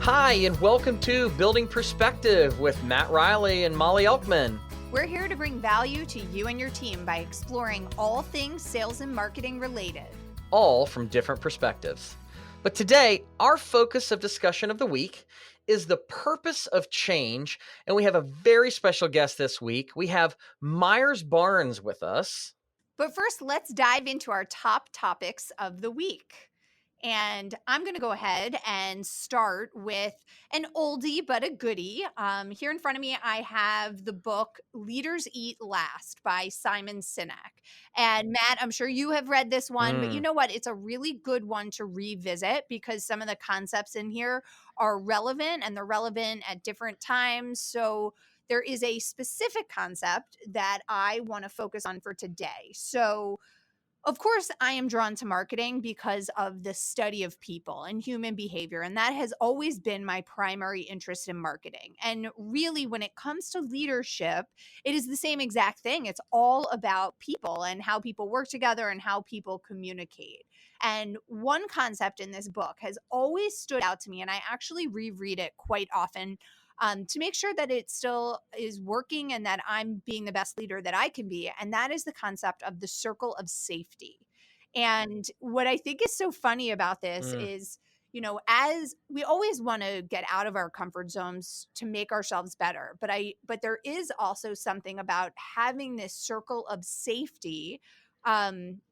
Hi, and welcome to Building Perspective with Matt Riley and Mollie Elkman. We're here to bring value to you and your team by exploring all things sales and marketing related. All from different perspectives. But today, our focus of discussion of the week is the purpose of change, and we have a very special guest this week. We have Myers Barnes with us. But first, let's dive into our top topics of the week. And I'm going to go ahead and start with an oldie but a goodie. Here in front of me, I have the book Leaders Eat Last by Simon Sinek. And Matt, I'm sure you have read this one, but you know what? It's a really good one to revisit because some of the concepts in here are relevant and they're relevant at different times. So there is a specific concept that I want to focus on for today. So of course, I am drawn to marketing because of the study of people and human behavior. And that has always been my primary interest in marketing. And really, when it comes to leadership, it is the same exact thing. It's all about people and how people work together and how people communicate. And one concept in this book has always stood out to me, and I actually reread it quite often to make sure that it still is working and that I'm being the best leader that I can be. And that is the concept of the circle of safety. And what I think is so funny about this is, as we always want to get out of our comfort zones to make ourselves better. But there is also something about having this circle of safety,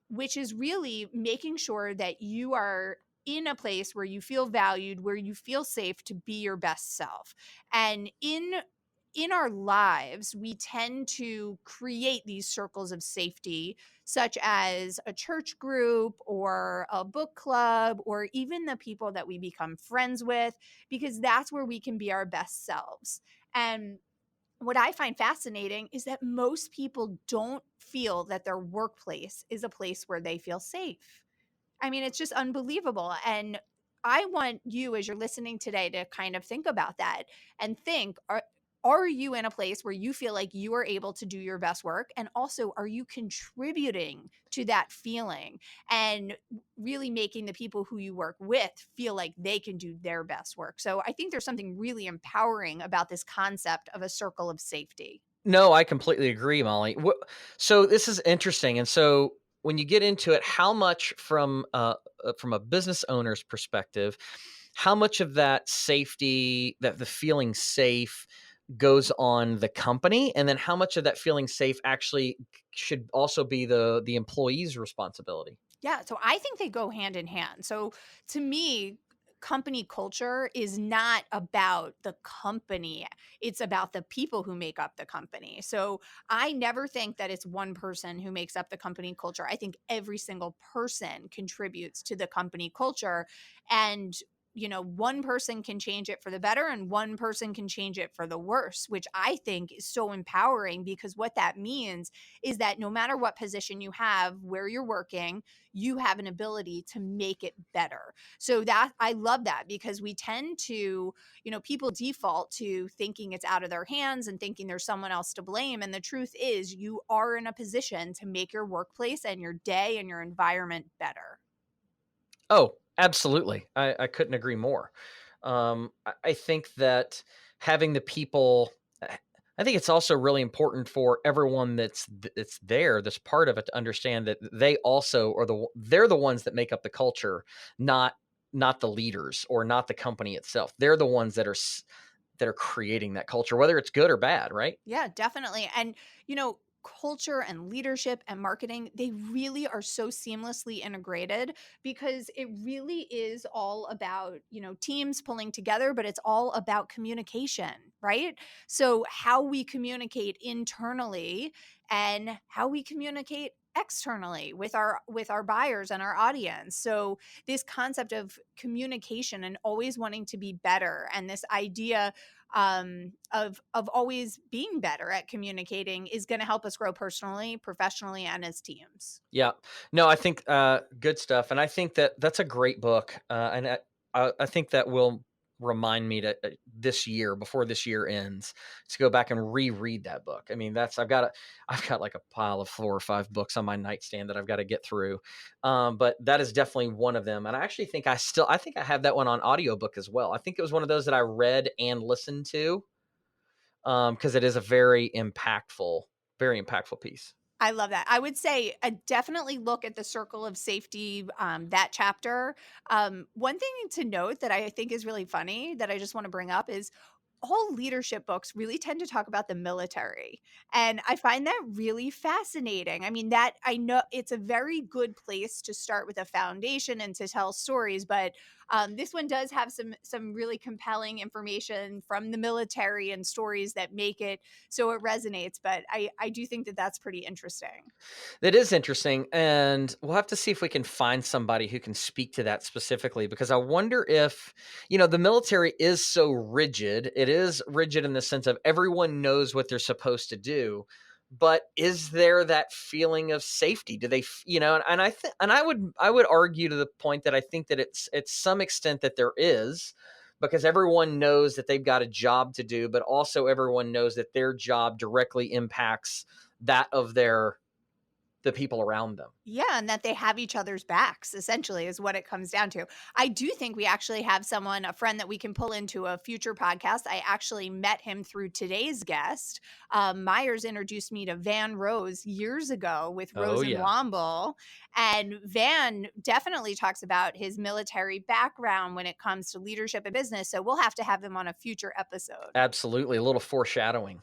which is really making sure that you are in a place where you feel valued, where you feel safe to be your best self. And in our lives, we tend to create these circles of safety, such as a church group or a book club, or even the people that we become friends with, because that's where we can be our best selves. And what I find fascinating is that most people don't feel that their workplace is a place where they feel safe. I mean, it's just unbelievable. And I want you, as you're listening today, to kind of think about that and think, are you in a place where you feel like you are able to do your best work? And also, are you contributing to that feeling and really making the people who you work with feel like they can do their best work? So I think there's something really empowering about this concept of a circle of safety. No, I completely agree, Mollie. So this is interesting. And so when you get into it, how much from a business owner's perspective, how much of that safety, that the feeling safe goes on the company, and then how much of that feeling safe actually should also be the employee's responsibility? Yeah, so I think they go hand in hand. So to me, company culture is not about the company. It's about the people who make up the company. So I never think that it's one person who makes up the company culture. I think every single person contributes to the company culture. And one person can change it for the better and one person can change it for the worse, which I think is so empowering, because what that means is that no matter what position you have, where you're working, you have an ability to make it better. So that I love that, because we tend to, people default to thinking it's out of their hands and thinking there's someone else to blame. And the truth is, you are in a position to make your workplace and your day and your environment better. Oh, absolutely. I couldn't agree more. I think that having the people, I think it's also really important for everyone that's there, that's part of it, to understand that they also are they're the ones that make up the culture, not the leaders or not the company itself. They're the ones that are creating that culture, whether it's good or bad, right? Yeah, definitely. And, culture and leadership and marketing, they really are so seamlessly integrated, because it really is all about, teams pulling together, but it's all about communication, right? So how we communicate internally and how we communicate externally with our buyers and our audience. So this concept of communication and always wanting to be better, and this idea of always being better at communicating, is going to help us grow personally, professionally, and as teams. Yeah. No, I think good stuff, and I think that that's a great book, and I think that will remind me to this year, before this year ends, to go back and reread that book. I mean, that's I've got like a pile of 4 or 5 books on my nightstand that I've got to get through. But that is definitely one of them. And I actually think I think I have that one on audiobook as well. I think it was one of those that I read and listened to, because it is a very impactful piece. I love that. I would say, definitely look at the circle of safety, that chapter. One thing to note that I think is really funny that I just want to bring up is all leadership books really tend to talk about the military. And I find that really fascinating. I mean, that I know it's a very good place to start with a foundation and to tell stories, but this one does have some really compelling information from the military and stories that make it so it resonates. But I do think that that's pretty interesting. That is interesting, and we'll have to see if we can find somebody who can speak to that specifically, because I wonder if, the military is so rigid. It is rigid in the sense of everyone knows what they're supposed to do, but is there that feeling of safety? Do they, and I would argue to the point that I think that it's at some extent that there is, because everyone knows that they've got a job to do, but also everyone knows that their job directly impacts that of the people around them. Yeah, and that they have each other's backs, essentially, is what it comes down to. I do think we actually have someone, a friend that we can pull into a future podcast. I actually met him through today's guest. Myers introduced me to Van Rose years ago with Oh Rose and yeah, Womble. And Van definitely talks about his military background when it comes to leadership and business. So we'll have to have him on a future episode. absolutely. A little foreshadowing.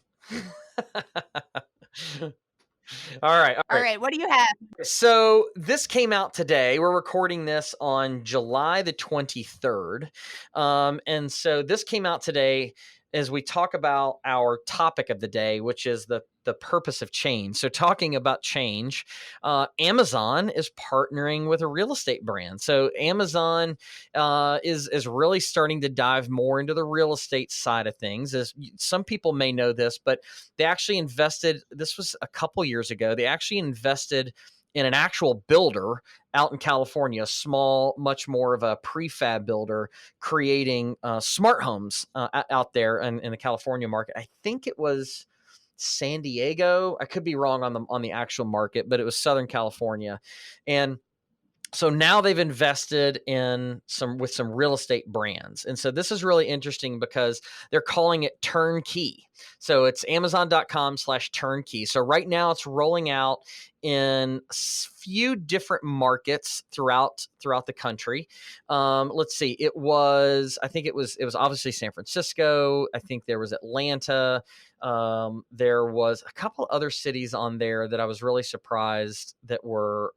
All right, all All right. right, what do you have? So this came out today. We're recording this on July the 23rd. And so this came out today as we talk about our topic of the day, which is the purpose of change. So talking about change, Amazon is partnering with a real estate brand. So Amazon is really starting to dive more into the real estate side of things. As some people may know this, but they actually invested. This was a couple years ago. They actually invested in an actual builder out in California, small, much more of a prefab builder, creating smart homes out there in the California market. I think it was San Diego. I could be wrong on the actual market, but it was Southern California, and so now they've invested in some real estate brands. And so this is really interesting because they're calling it turnkey. So it's amazon.com/turnkey. So right now it's rolling out in few different markets throughout the country. Let's see. I think it was obviously San Francisco. I think there was Atlanta. There was a couple other cities on there that I was really surprised that were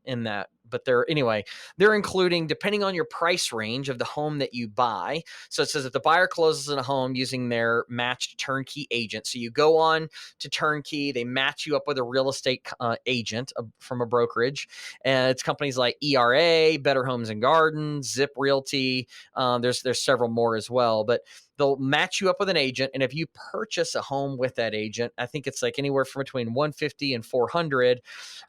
in that. But they're including, depending on your price range of the home that you buy. So it says if the buyer closes in a home using their matched turnkey agent. So you go on to Turnkey, they match you up with a real estate agent from a brokerage. And it's companies like ERA, Better Homes and Gardens, Zip Realty. There's several more as well, but they'll match you up with an agent, and if you purchase a home with that agent, I think it's like anywhere from between 150 and 400.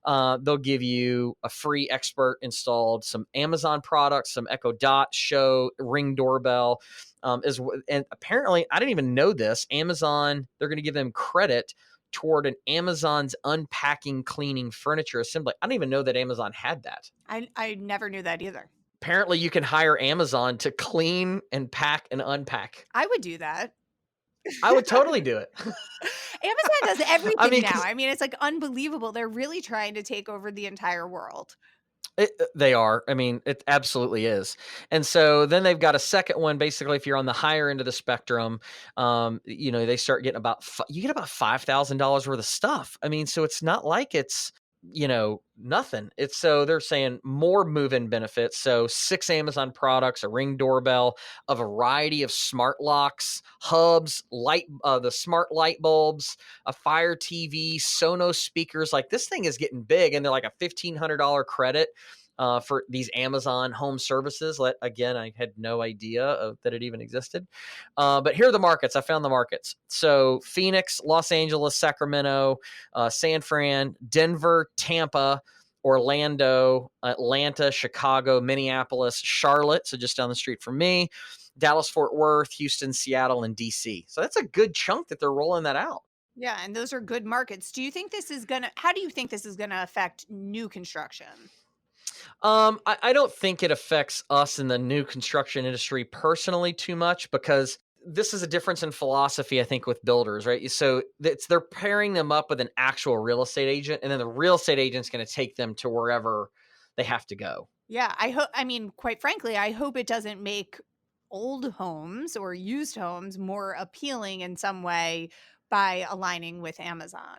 They'll give you a free expert installed, some Amazon products, some Echo Dot, Show, Ring doorbell. And apparently, I didn't even know this. Amazon, they're going to give them credit toward an Amazon's unpacking, cleaning, furniture assembly. I didn't even know that Amazon had that. I never knew that either. Apparently, you can hire Amazon to clean and pack and unpack. I would do that. I would totally do it. Amazon does I everything mean, now. 'cause I mean, it's like unbelievable. They're really trying to take over the entire world. they are. I mean, it absolutely is. And so then they've got a second one. Basically, if you're on the higher end of the spectrum, they start getting you get about $5,000 worth of stuff. I mean, so it's not like it's nothing. It's so they're saying more move-in benefits. So 6 Amazon products, a Ring doorbell, a variety of smart locks, hubs, the smart light bulbs, a Fire TV, Sonos speakers. Like, this thing is getting big, and they're like a $1,500 credit for these Amazon home services. Again, I had no idea that it even existed. But here are the markets. I found the markets. So Phoenix, Los Angeles, Sacramento, San Fran, Denver, Tampa, Orlando, Atlanta, Chicago, Minneapolis, Charlotte, so just down the street from me, Dallas, Fort Worth, Houston, Seattle, and DC. So that's a good chunk that they're rolling that out. Yeah, and those are good markets. Do you think this is gonna how do you think this is gonna affect new construction? I don't think it affects us in the new construction industry personally too much, because this is a difference in philosophy, I think, with builders, right? So they're pairing them up with an actual real estate agent, and then the real estate agent's going to take them to wherever they have to go. Yeah, I mean, quite frankly, I hope it doesn't make old homes or used homes more appealing in some way by aligning with Amazon.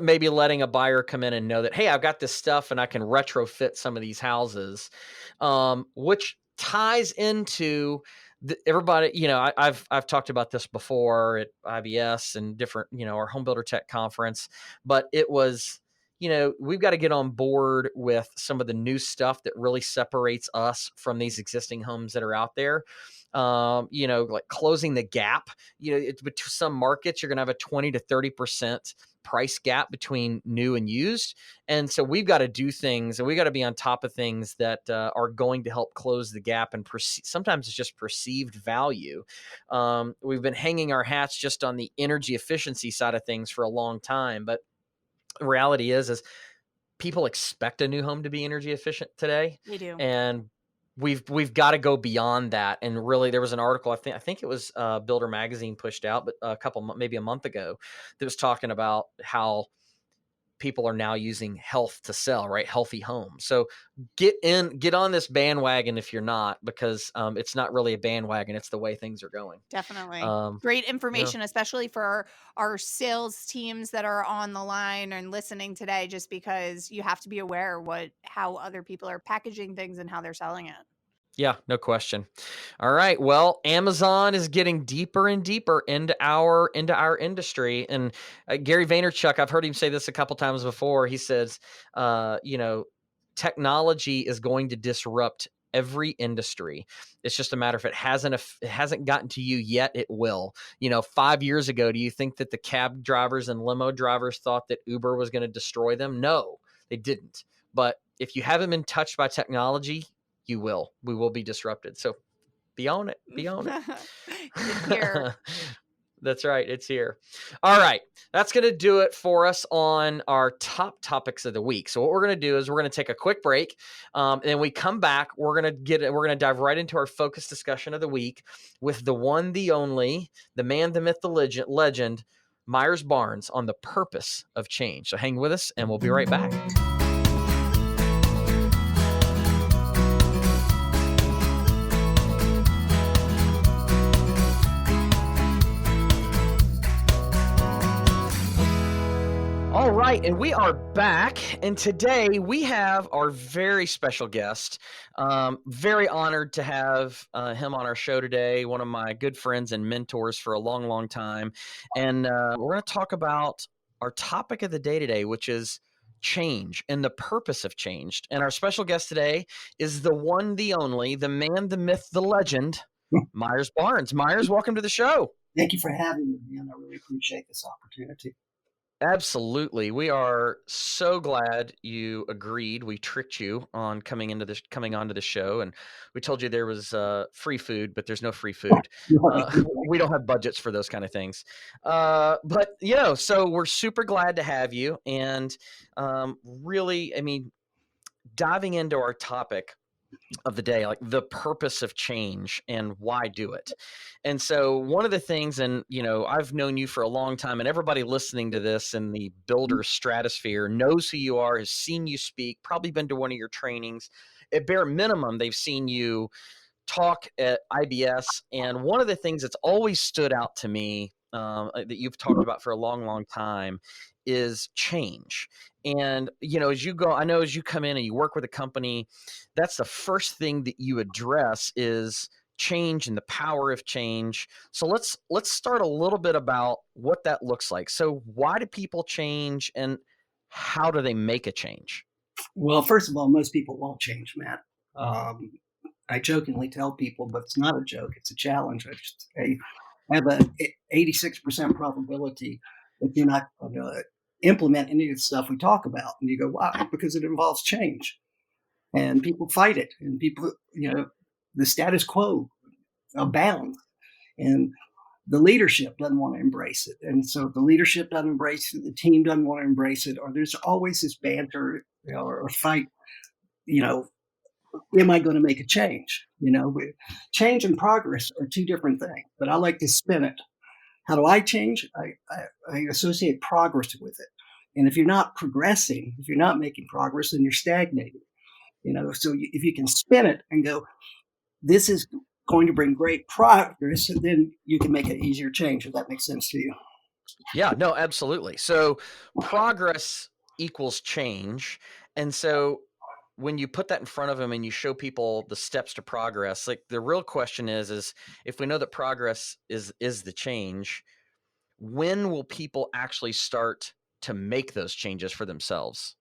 Maybe letting a buyer come in and know that, hey, I've got this stuff and I can retrofit some of these houses, which ties into everybody. I've talked about this before at IBS and different, our home builder tech conference, but it was, we've got to get on board with some of the new stuff that really separates us from these existing homes that are out there. Like closing the gap. With some markets, you're going to have a 20 to 30% price gap between new and used. And so we've got to do things, and we got to be on top of things that are going to help close the gap. And sometimes it's just perceived value. We've been hanging our hats just on the energy efficiency side of things for a long time. But the reality is people expect a new home to be energy efficient today. They do. And we've got to go beyond that. And really, there was an article, I think it was Builder Magazine pushed out, but maybe a month ago, that was talking about how people are now using health to sell, right? Healthy homes. So get on this bandwagon if you're not, because it's not really a bandwagon. It's the way things are going. Definitely. Great Yeah. information, especially for our sales teams that are on the line and listening today, just because you have to be aware how other people are packaging things and how they're selling it. Yeah, no question. All right. Well, Amazon is getting deeper and deeper into our industry, and Gary Vaynerchuk, I've heard him say this a couple times before. He says, technology is going to disrupt every industry. It's just a matter if it hasn't gotten to you yet, it will. 5 years ago, do you think that the cab drivers and limo drivers thought that Uber was going to destroy them? No, they didn't. But if you haven't been touched by technology, we will be disrupted. So be on it. It's here. That's right. It's here. All right. That's going to do it for us on our top topics of the week. So what we're going to do is we're going to take a quick break. And then we come back. We're going to dive right into our focus discussion of the week with the one, the only, the man, the myth, the legend, Myers Barnes, on the purpose of change. So hang with us and we'll be right back. All right, and we are back, and today we have our very special guest. Very honored to have him on our show today, one of my good friends and mentors for a long, long time. And we're going to talk about our topic of the day today, which is change and the purpose of change. And our special guest today is the one, the only, the man, the myth, the legend, Myers Barnes. Myers, welcome to the show. Thank you for having me, man. I really appreciate this opportunity. Absolutely. We are so glad you agreed. We tricked you on coming onto the show, and we told you there was free food, but there's no free food. We don't have budgets for those kind of things. But so we're super glad to have you, and really, I mean, diving into our topic of the day, like the purpose of change and why do it. And so one of the things, and I've known you for a long time, and everybody listening to this in the builder stratosphere knows who you are, has seen you speak, probably been to one of your trainings. At bare minimum, they've seen you talk at IBS. And one of the things that's always stood out to me that you've talked about for a long, long time is change. And, as you come in and you work with a company, that's the first thing that you address is change and the power of change. So let's start a little bit about what that looks like. So why do people change, and how do they make a change? Well, first of all, most people won't change, Matt. I jokingly tell people, but it's not a joke. It's a challenge. I have an 86% probability that you're not going to implement any of the stuff we talk about. And you go, why? Because it involves change. And people fight it. And people, the status quo abounds, and the leadership doesn't want to embrace it. And so if the leadership doesn't embrace it, the team doesn't want to embrace it, or there's always this banter, or fight, you know, am I going to make a change? Change and progress are two different things, but I like to spin it. How do I change? I associate progress with it. And if you're not progressing, if you're not making progress, then you're stagnating. So if you can spin it and go, this is going to bring great progress, and then you can make an easier change, if that makes sense to you. Yeah, no, absolutely. So progress equals change. And so when you put that in front of them and you show people the steps to progress, like the real question is if we know that progress is the change, when will people actually start to make those changes for themselves?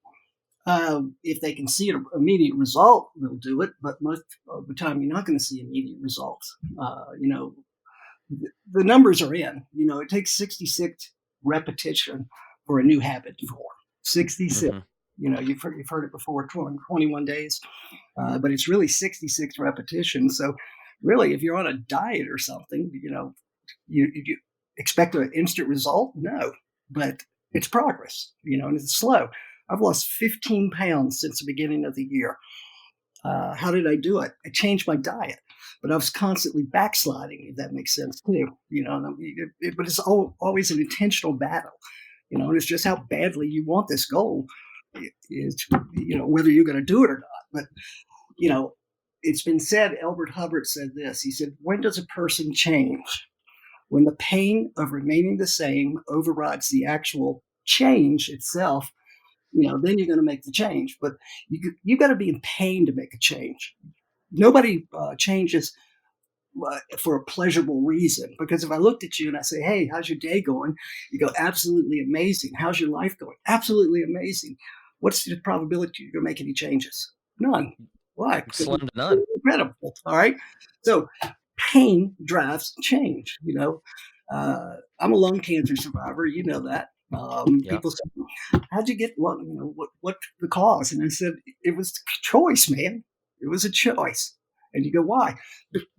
If they can see an immediate result, they'll do it. But most of the time, you're not going to see immediate results. The numbers are in. It takes 66 repetition for a new habit to form. 66. Mm-hmm. You've heard it before, 21 days, but it's really 66 repetitions. So, really, if you're on a diet or something, you expect an instant result? No, but it's progress. And it's slow. I've lost 15 pounds since the beginning of the year. How did I do it? I changed my diet, but I was constantly backsliding, if that makes sense too. But it's always an intentional battle, and it's just how badly you want this goal is, whether you're going to do it or not. But, it's been said, Albert Hubbard said this, he said, when does a person change? When the pain of remaining the same overrides the actual change itself, then you're going to make the change. But you got to be in pain to make a change. Nobody changes for a pleasurable reason. Because if I looked at you and I say, hey, how's your day going? You go, absolutely amazing. How's your life going? Absolutely amazing. What's the probability you're going to make any changes? None. Why? Slim to none. Incredible. All right. So pain drives change. I'm a lung cancer survivor. You know that. Yeah. People say, how'd you get what, what the cause? And I said, it was choice, man. It was a choice. And you go, why?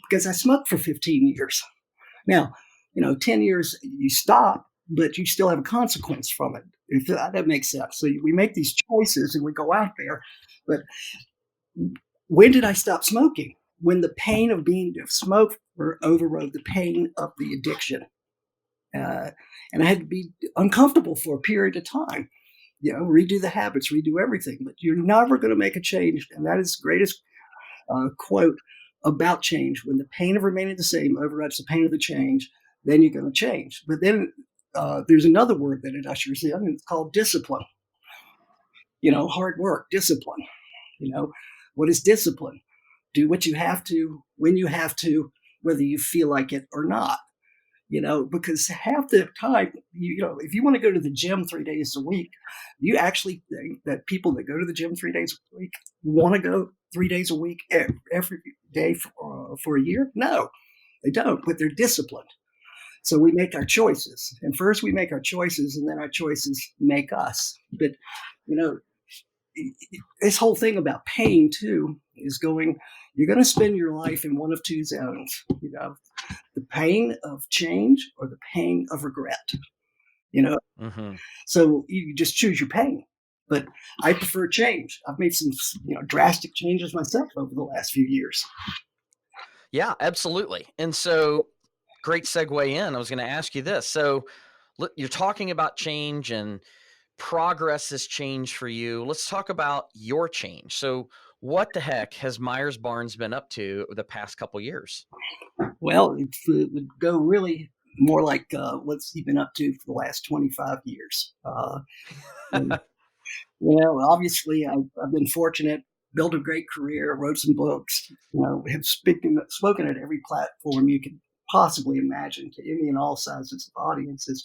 Because I smoked for 15 years. Now, 10 years you stop, but you still have a consequence from it. If that makes sense. So we make these choices and we go out there. But when did I stop smoking? When the pain of being smoked overrode the pain of the addiction. And I had to be uncomfortable for a period of time, redo the habits, redo everything. But you're never going to make a change. And that is the greatest quote about change. When the pain of remaining the same overrides the pain of the change, then you're going to change. But then there's another word that it ushers in, and it's called discipline. Hard work, discipline. What is discipline? Do what you have to, when you have to, whether you feel like it or not. Because half the time, if you want to go to the gym 3 days a week, you actually think that people that go to the gym 3 days a week want to go 3 days a week every day for a year? No, they don't, but they're disciplined. So we make our choices. And first we make our choices, and then our choices make us. But, this whole thing about pain, too, is you're going to spend your life in one of two zones. The pain of change or the pain of regret. Mm-hmm. So you just choose your pain. But I prefer change. I've made some drastic changes myself over the last few years. Yeah, absolutely. And so great segue in. I was going to ask you this. So you're talking about change and progress has changed for you. Let's talk about your change. So what the heck has Myers Barnes been up to the past couple years? Well, it would go really more like what's he been up to for the last 25 years. Obviously, I've been fortunate, built a great career, wrote some books, have spoken at every platform you could possibly imagine to any and all sizes of audiences.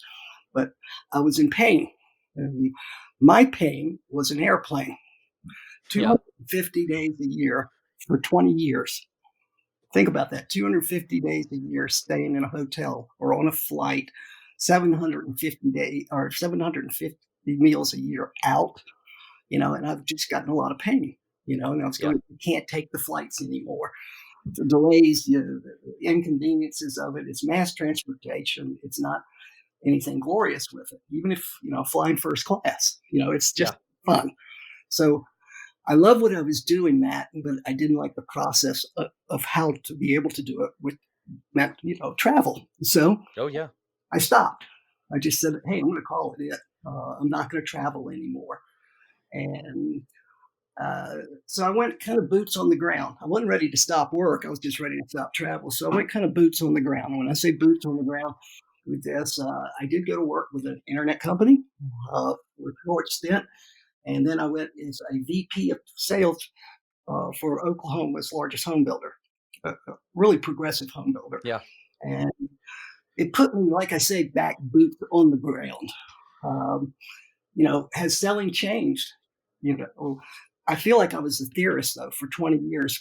But I was in pain. And my pain was an airplane, 250 days a year for 20 years. Think about that, 250 days a year staying in a hotel or on a flight, 750 meals a year out, and I've just gotten a lot of pain, and I was going, you can't take the flights anymore. the delays, the inconveniences of it. It's mass transportation. It's not anything glorious with it, even if, flying first class, it's just fun. So I love what I was doing, Matt, but I didn't like the process of how to be able to do it with travel. So Oh, yeah. I stopped. I just said, hey, I'm going to call it it. I'm not going to travel anymore. And so I went kind of boots on the ground. I wasn't ready to stop work. I was just ready to stop travel. So I went kind of boots on the ground. When I say boots on the ground with this, I did go to work with an internet company for a short stint. And then I went as a VP of sales for Oklahoma's largest home builder, a really progressive home builder. Yeah. And it put me, like I say, back boots on the ground. Has selling changed? I feel like I was a theorist though for 20 years,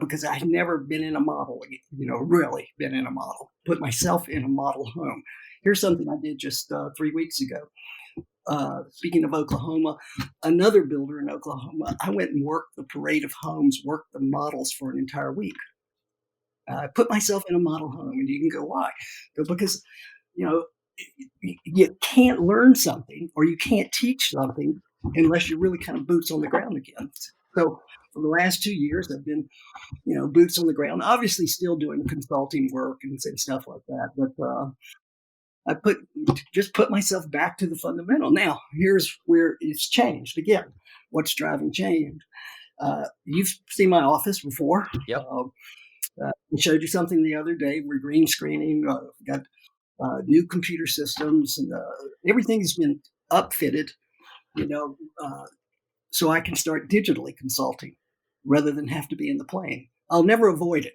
because I had never been in a model, really been in a model, put myself in a model home. Here's something I did just 3 weeks ago. Speaking of Oklahoma, another builder in Oklahoma, I went and worked the parade of homes, worked the models for an entire week. I put myself in a model home, and you can go, why? Because, you can't learn something or you can't teach something unless you're really kind of boots on the ground again. So for the last 2 years, I've been, boots on the ground, obviously still doing consulting work and stuff like that. But I put myself back to the fundamental. Now, here's where it's changed again. What's driving change? You've seen my office before. Yep. I showed you something the other day. We're green screening. Got new computer systems, and everything's been upfitted. So I can start digitally consulting rather than have to be in the plane. I'll never avoid it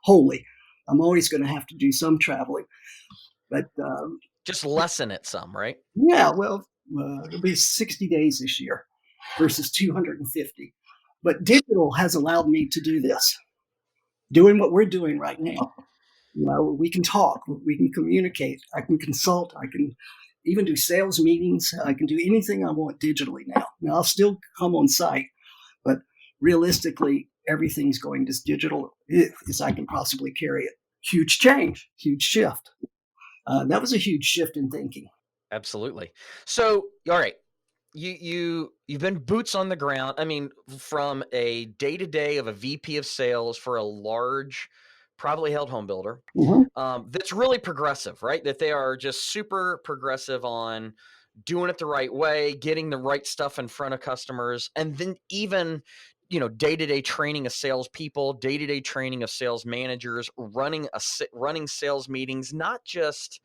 wholly. I'm always going to have to do some traveling. But just lessen it some, right? Yeah, well, it'll be 60 days this year versus 250. But digital has allowed me to do this, doing what we're doing right now. We can talk, we can communicate, I can consult, I can even do sales meetings. I can do anything I want digitally now. Now, I'll still come on site, but realistically, everything's going as digital as I can possibly carry it. Huge change, huge shift. That was a huge shift in thinking. Absolutely. So, all right, you've been boots on the ground. I mean, from a day-to-day of a VP of sales for a large, privately held home builder, that's really progressive, right? That they are just super progressive on doing it the right way, getting the right stuff in front of customers, and then even day-to-day training of salespeople, day-to-day training of sales managers, running sales meetings, not just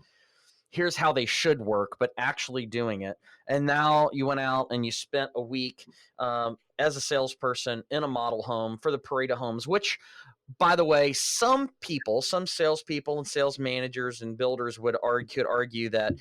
here's how they should work, but actually doing it. And now you went out and you spent a week as a salesperson in a model home for the parade of homes, which, by the way, some salespeople and sales managers and builders could argue that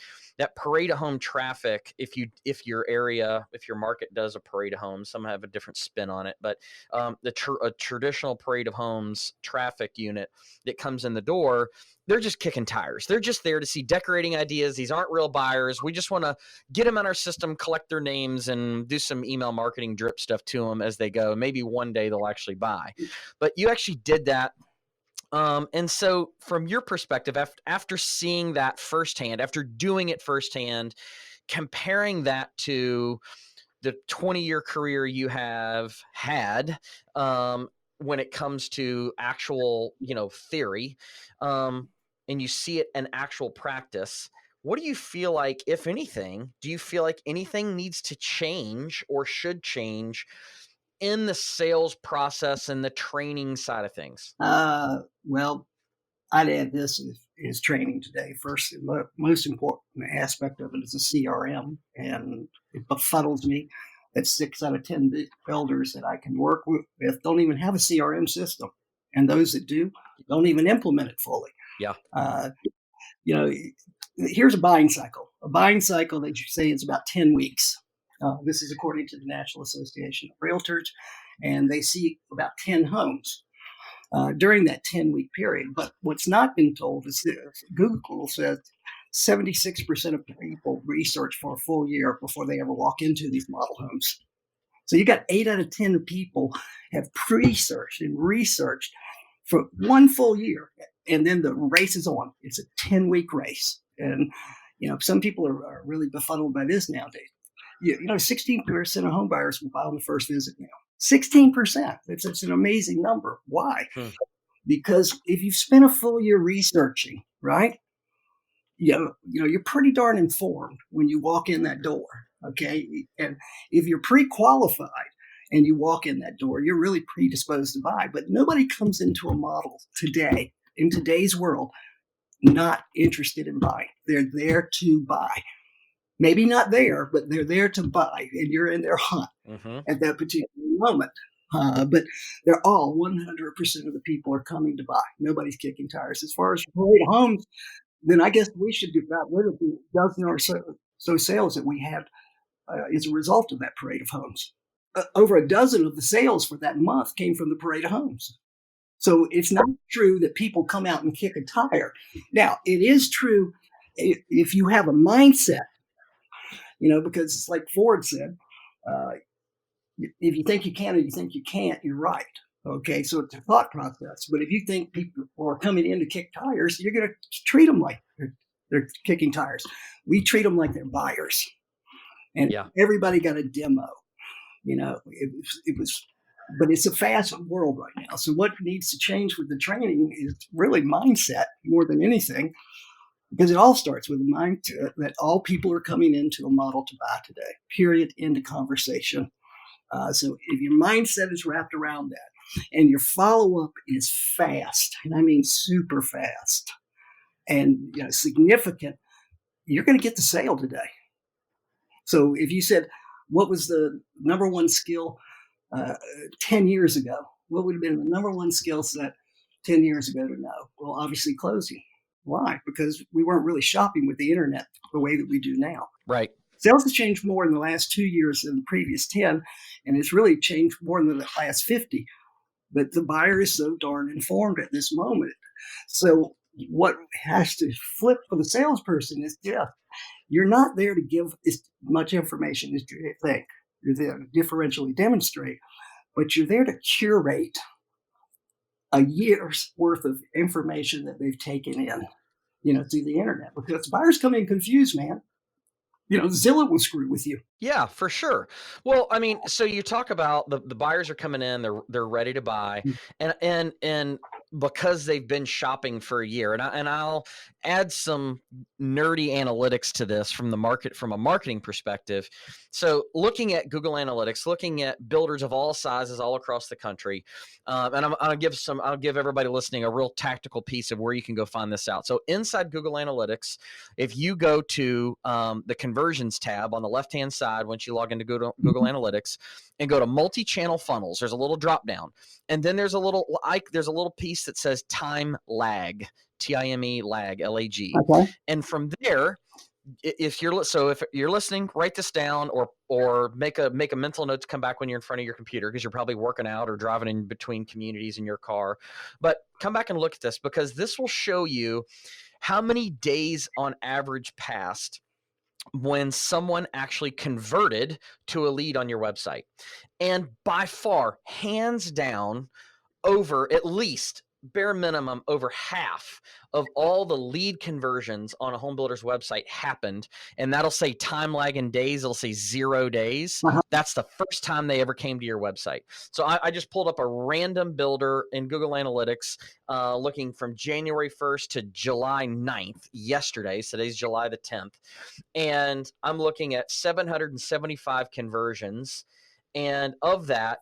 parade of home traffic, if your market does a parade of homes, some have a different spin on it, but a traditional parade of homes traffic unit that comes in the door, they're just kicking tires. They're just there to see decorating ideas. These aren't real buyers. We just want to get them in our system, collect their names, and do some email marketing drip stuff to them as they go. Maybe one day they'll actually buy. But you actually did that. And so from your perspective, after seeing that firsthand, after doing it firsthand, comparing that to the 20-year career you have had, when it comes to actual, theory, and you see it in actual practice, what do you feel like, if anything, do you feel like anything needs to change or should change in the sales process and the training side of things? Well, I'd add this is training today. First, most important aspect of it is a CRM, and it befuddles me that 6 out of 10 builders that I can work with don't even have a CRM system, and those that do don't even implement it fully. Yeah. Here's a buying cycle. A buying cycle that you say is about 10 weeks. This is according to the National Association of Realtors, and they see about 10 homes during that 10-week period. But what's not been told is this. Google says 76% of people research for a full year before they ever walk into these model homes. So you got 8 out of 10 people have pre-searched and researched for one full year. And then the race is on. It's a 10-week race. And, some people are really befuddled by this nowadays. 16% of home buyers will buy on the first visit now. 16%. It's an amazing number. Why? Because if you've spent a full year researching, right? You're pretty darn informed when you walk in that door. Okay. And if you're pre-qualified and you walk in that door, you're really predisposed to buy. But nobody comes into a model today, in today's world, not interested in buying. They're there to buy. Maybe not there, but they're there to buy, and you're in their hunt at that particular moment. But they're all 100% of the people are coming to buy. Nobody's kicking tires. As far as parade homes, then I guess we should get rid of the dozen or so sales that we had as a result of that parade of homes. Over a dozen of the sales for that month came from the parade of homes. So it's not true that people come out and kick a tire. Now, it is true if you have a mindset, because it's like Ford said, if you think you can or you think you can't, you're right. Okay, so it's a thought process. But if you think people are coming in to kick tires, you're going to treat them like they're kicking tires. We treat them like they're buyers. And everybody got a demo. It was, but it's a fast world right now. So what needs to change with the training is really mindset more than anything, because it all starts with the mindset that all people are coming into a model to buy today, period, end of conversation. So if your mindset is wrapped around that and your follow-up is fast, and I mean super fast and significant, you're going to get the sale today. So if you said, what was the number one skill 10 years ago? What would have been the number one skill set 10 years ago to know? Well, obviously closing. Why? Because we weren't really shopping with the internet the way that we do now. Right. Sales has changed more in the last 2 years than the previous 10, and it's really changed more than the last 50. But the buyer is so darn informed at this moment. So what has to flip for the salesperson is, you're not there to give as much information as you think. You're there to differentially demonstrate, but you're there to curate a year's worth of information that they've taken in, through the internet. Because buyers come in confused, man. Zillow will screw with you. Yeah, for sure. Well, I mean, so you talk about the buyers are coming in, they're ready to buy, and because they've been shopping for a year, and I'll add some nerdy analytics to this from a marketing perspective. So looking at Google Analytics, looking at builders of all sizes all across the country, and I'll give everybody listening a real tactical piece of where you can go find this out. So inside Google Analytics, if you go to the conversions tab on the left-hand side, once you log into Google Analytics and go to multi-channel funnels, there's a little drop down, and then there's a little piece that says time lag, TIME lag, LAG. Okay. And from there, if you're listening, write this down or make a mental note to come back when you're in front of your computer, because you're probably working out or driving in between communities in your car. But come back and look at this, because this will show you how many days on average passed when someone actually converted to a lead on your website. And by far, hands down, over at least bare minimum over half of all the lead conversions on a home builder's website happened, and that'll say time lag in days, it'll say 0 days. That's the first time they ever came to your website. So I just pulled up a random builder in Google Analytics, looking from January 1st to July 9th, yesterday. So today's July the 10th. And I'm looking at 775 conversions. And of that,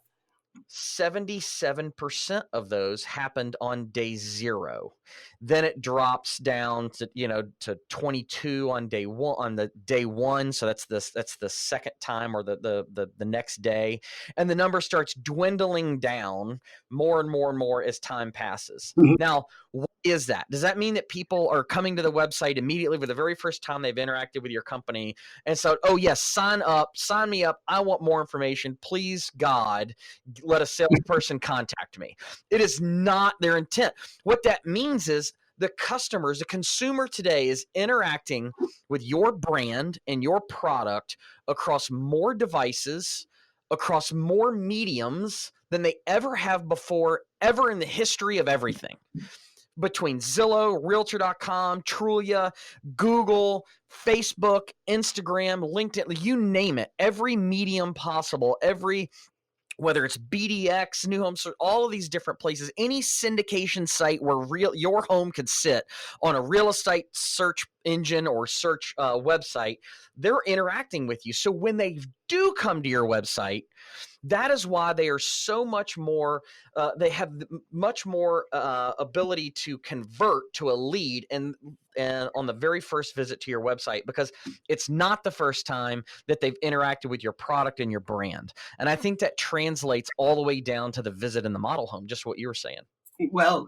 77% of those happened on day 0. Then it drops down to 22 on day 1, on the day 1. So that's the second time, or the next day. And the number starts dwindling down more and more and more as time passes. Now, what is that? Does that mean that people are coming to the website immediately for the very first time they've interacted with your company? And so, oh yes, sign me up. I want more information. Please, God, let a salesperson contact me. It is not their intent. What that means is the consumer today is interacting with your brand and your product across more devices, across more mediums than they ever have before, ever in the history of everything. Between Zillow, Realtor.com, Trulia, Google, Facebook, Instagram, LinkedIn, you name it, every medium possible, whether it's BDX, New Home Search, all of these different places, any syndication site where your home could sit on a real estate search engine or search website, they're interacting with you. So when they do come to your website, that is why they are so much more, they have much more ability to convert to a lead and on the very first visit to your website, because it's not the first time that they've interacted with your product and your brand. And I think that translates all the way down to the visit in the model home, just what you were saying. Well,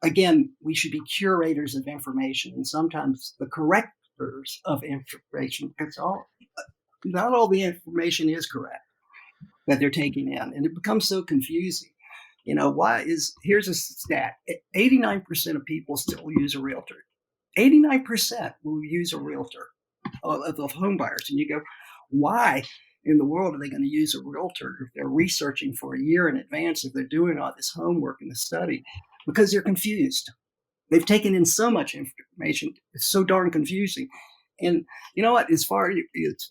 again, we should be curators of information, and sometimes the correctors of information, because not all the information is correct that they're taking in, and it becomes so confusing. Here's a stat: 89% of people still use a realtor. 89% will use a realtor of home buyers, and you go, why in the world are they going to use a realtor if they're researching for a year in advance, if they're doing all this homework and the study? Because they're confused. They've taken in so much information. It's so darn confusing. And you know what? As far as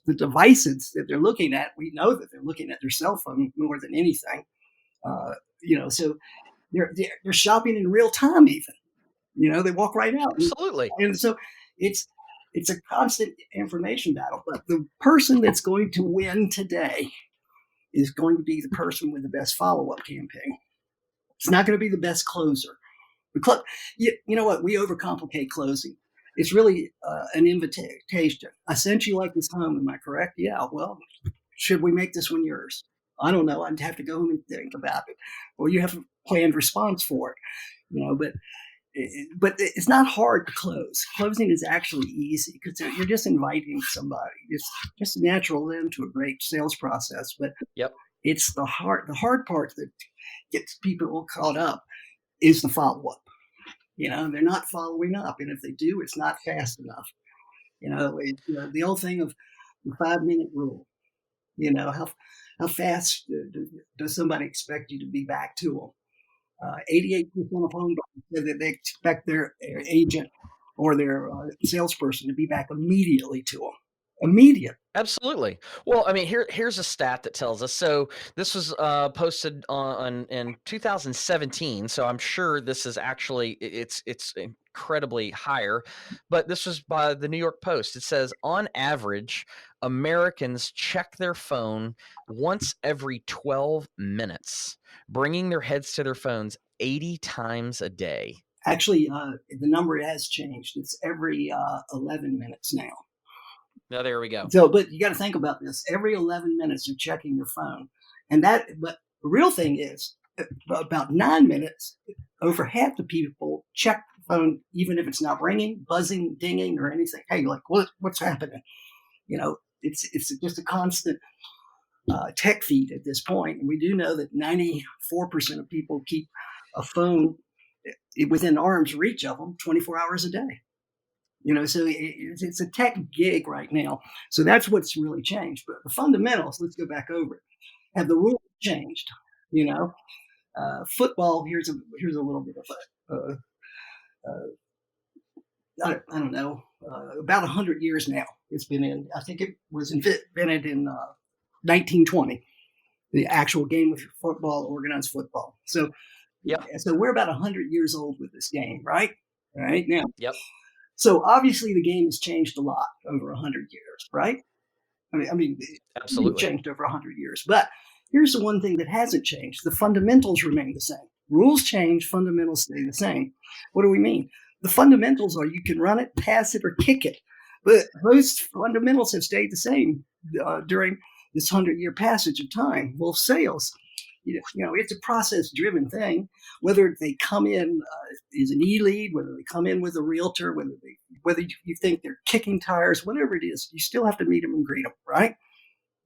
the devices that they're looking at, we know that they're looking at their cell phone more than anything. So they're shopping in real time. Even they walk right out. Absolutely. And so it's a constant information battle. But the person that's going to win today is going to be the person with the best follow-up campaign. It's not going to be the best closer. You know what? We overcomplicate closing. It's really an invitation. I sent you like this home. Am I correct? Yeah. Well, should we make this one yours? I don't know. I'd have to go home and think about it. Or you have a planned response for it. But it's not hard to close. Closing is actually easy because you're just inviting somebody. It's just natural them to a great sales process. But Yep. It's the hard part that gets people caught up is the follow-up. They're not following up. And if they do, it's not fast enough. The old thing of the 5-minute rule. How fast does somebody expect you to be back to them? 88% of home buyers said that they expect their agent or their salesperson to be back immediately to them. Immediate. Absolutely. Well, I mean, here's a stat that tells us. So this was posted in 2017. So I'm sure this is actually it's incredibly higher, but this was by the New York Post. It says on average, Americans check their phone once every 12 minutes, bringing their heads to their phones 80 times a day. Actually, the number has changed. It's every 11 minutes now. Now, there we go. So, but you got to think about this. Every 11 minutes, you're checking your phone. But the real thing is, about 9 minutes, over half the people check the phone, even if it's not ringing, buzzing, dinging, or anything. Hey, like, what's happening? It's just a constant tech feed at this point. And we do know that 94% of people keep a phone within arm's reach of them 24 hours a day. So it's a tech gig right now. So that's what's really changed. But the fundamentals, let's go back over it. Have the rules changed? Football. Here's a little bit of I don't know, about 100 years now. It's been in. I think it was invented in 1920. The actual game of football, organized football. So yeah. So we're about 100 years old with this game, right? Right now. Yep. So obviously the game has changed a lot over 100 years, right? I mean, absolutely it's changed over 100 years. But here's the one thing that hasn't changed. The fundamentals remain the same. Rules change, fundamentals stay the same. What do we mean? The fundamentals are you can run it, pass it, or kick it. But those fundamentals have stayed the same during this 100-year passage of time. Well, sales, it's a process-driven thing. Whether they come in as an e-lead, whether they come in with a realtor, whether you think they're kicking tires, whatever it is, you still have to meet them and greet them, right?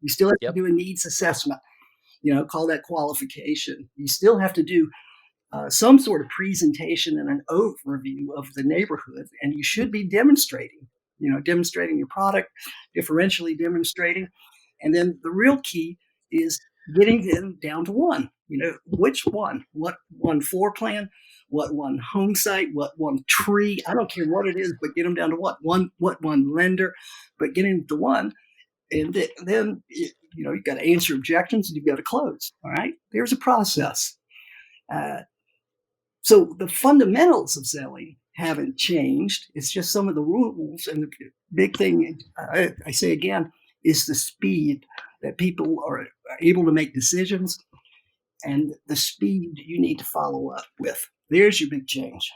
You still have to do a needs assessment. Call that qualification. You still have to do some sort of presentation and an overview of the neighborhood, and you should be demonstrating your product, differentially demonstrating. And then the real key is getting them down to one. Which one? What one floor plan? What one home site? What one tree? I don't care what it is, but get them down to what one lender, but getting to one. And then you've got to answer objections and you've got to close. All right, there's a process. So the fundamentals of selling haven't changed. It's just some of the rules. And the big thing, I say again, is the speed that people are able to make decisions, and the speed you need to follow up with. There's your big change.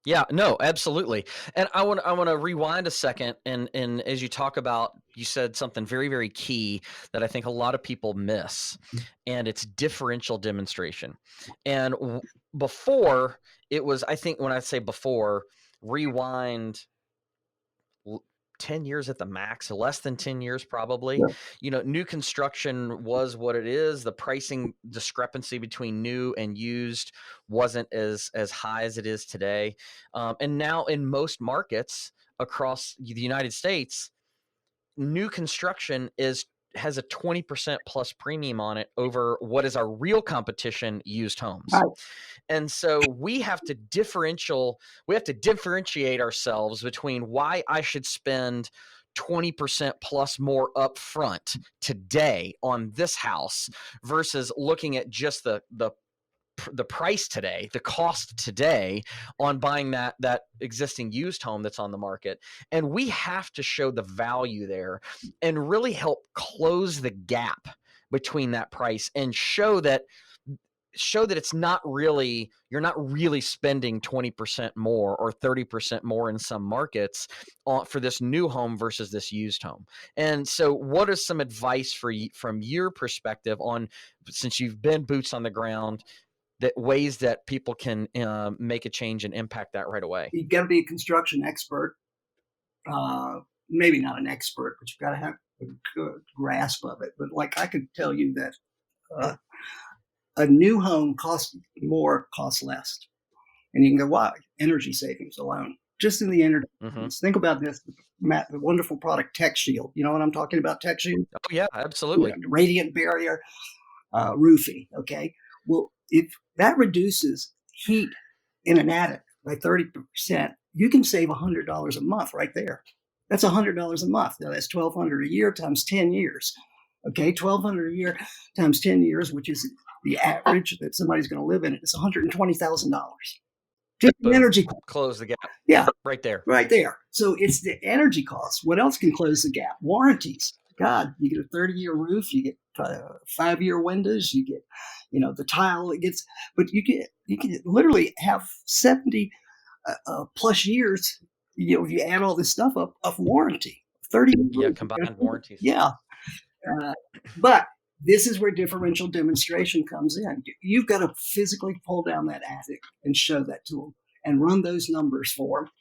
Yeah, no, absolutely. And I want to rewind a second, and as you talk about, you said something very, very key that I think a lot of people miss, and it's differential demonstration. And before, it was, I think when I say before, rewind 10 years at the max, less than 10 years probably. Yeah. New construction was what it is. The pricing discrepancy between new and used wasn't as high as it is today. And now in most markets across the United States, new construction has a 20% plus premium on it over what is our real competition, used homes. Right. And so we have to differentiate ourselves between why I should spend 20% plus more upfront today on this house versus looking at just the price today, the cost today on buying that existing used home that's on the market. And we have to show the value there and really help close the gap between that price and show that it's not really, you're not really spending 20% more or 30% more in some markets for this new home versus this used home. And so what is some advice from your perspective on, since you've been boots on the ground, that ways that people can make a change and impact that right away? You've got to be a construction expert. Maybe not an expert, but you've got to have a good grasp of it. But like I could tell you that a new home costs more, costs less. And you can go, why? Energy savings alone. Just in the energy. Mm-hmm. Think about this, Matt, the wonderful product Tech Shield. You know what I'm talking about, Tech Shield? Oh, yeah, absolutely. Radiant barrier roofing, okay? Well, if that reduces heat in an attic by 30%, you can save $100 a month right there. That's $100 a month. Now that's $1,200 a year times 10 years. Okay, $1,200 a year times 10 years, which is the average that somebody's going to live in it. It's $120,000. Just the energy cost. Close the gap. Yeah, right there. Right there. So it's the energy costs. What else can close the gap? Warranties. God, you get a 30-year roof, you get 5-year windows, you get, the tile. It gets, but you can literally have 70 plus years. If you add all this stuff up, of warranty, 30. Yeah, combined warranties. Yeah, but this is where differential demonstration comes in. You've got to physically pull down that attic and show that to them and run those numbers for them.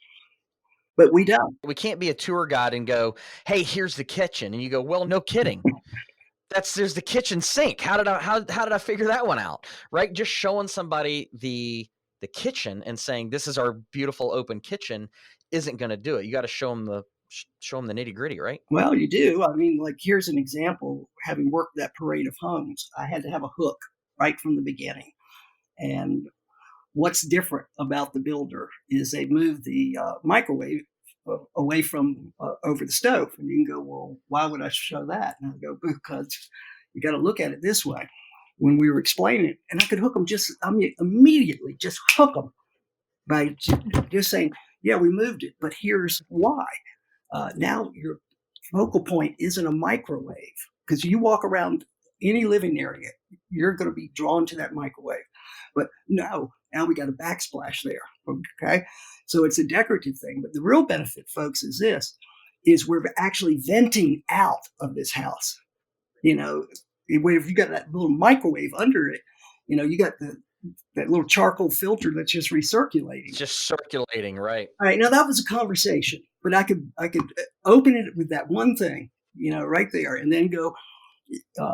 But we don't. We can't be a tour guide and go, hey, here's the kitchen. And you go, well, no kidding. There's the kitchen sink. How did I figure that one out? Right? Just showing somebody the kitchen and saying, this is our beautiful open kitchen isn't going to do it. You got to show them the nitty gritty, right? Well, you do. I mean, like, here's an example. Having worked that parade of homes, I had to have a hook right from the beginning. And what's different about the builder is they moved the microwave away from over the stove. And you can go, well, why would I show that? And I go, because you got to look at it this way. When we were explaining it, and I could hook them immediately just hook them by just saying, yeah, we moved it, but here's why. Now your focal point isn't a microwave, because you walk around any living area, you're going to be drawn to that microwave. But no, now we got a backsplash there. Okay, so it's a decorative thing. But the real benefit, folks, is we're actually venting out of this house. If you got that little microwave under it, you got that little charcoal filter that's just recirculating. It's just circulating, right? All right. Now that was a conversation, but I could open it with that one thing, right there, and then go,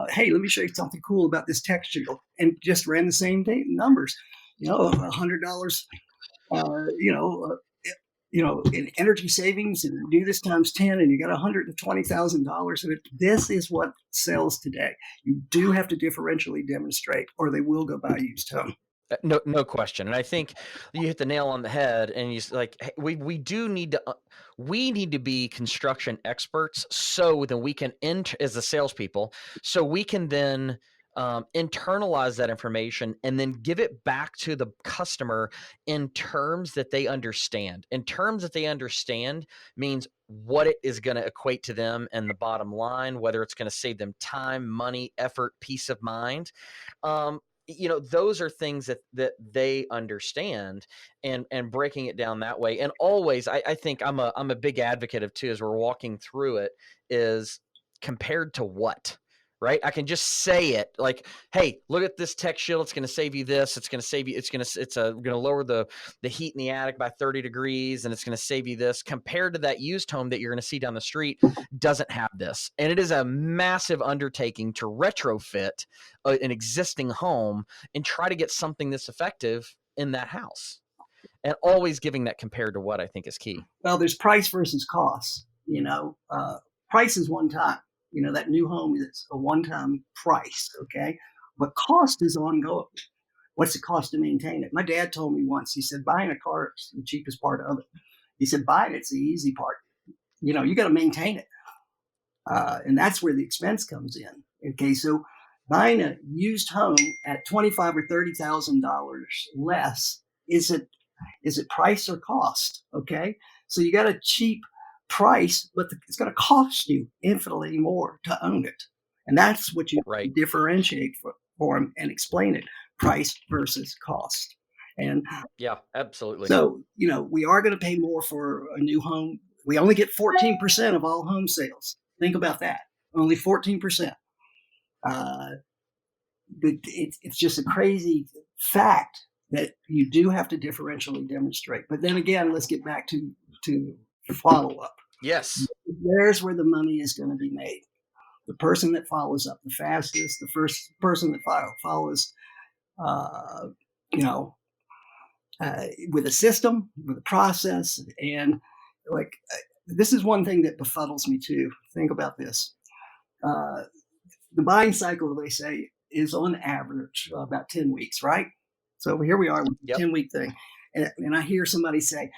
hey, let me show you something cool about this Tech Shield, and just ran the same numbers. $100, in energy savings, and do this times 10, and you got $120,000 in it. This is what sells today. You do have to differentially demonstrate, or they will go buy a used home. No question. And I think you hit the nail on the head. And hey, we do need to we need to be construction experts, so then we can as the salespeople, so we can then internalize that information and then give it back to the customer in terms that they understand. In terms that they understand means what it is going to equate to them and the bottom line, whether it's going to save them time, money, effort, peace of mind. Those are things that they understand, and breaking it down that way. And always, I think I'm a big advocate of too, as we're walking through it, is compared to what, right? I can just say it like, hey, look at this tech shield. It's going to save you this. It's going to save you. It's going to lower the heat in the attic by 30 degrees, and it's going to save you this. Compared to that used home that you're going to see down the street, doesn't have this, and it is a massive undertaking to retrofit an existing home and try to get something this effective in that house. And always giving that compared to what, I think, is key. Well, there's price versus cost. Price is one time. That new home is a one-time price, okay? But cost is ongoing. What's it cost to maintain it? My dad told me once, he said, buying a car is the cheapest part of it. He said, buying it's the easy part. You got to maintain it. And that's where the expense comes in. Okay, so buying a used home at $25,000 or $30,000 less, is it price or cost? Okay, so you got a cheap price, but it's going to cost you infinitely more to own it, and that's what you differentiate for them and explain it: price versus cost. And yeah, absolutely. So we are going to pay more for a new home. We only get 14% of all home sales. Think about that. Only 14%. But it's just a crazy fact that you do have to differentially demonstrate. But then again, let's get back to follow up. Yes. There's where the money is going to be made. The person that follows up the fastest, the first person that follows, with a system, with a process. And this is one thing that befuddles me too. Think about this. The buying cycle, they say, is on average about 10 weeks, right? So here we are with the 10-week thing. And I hear somebody say,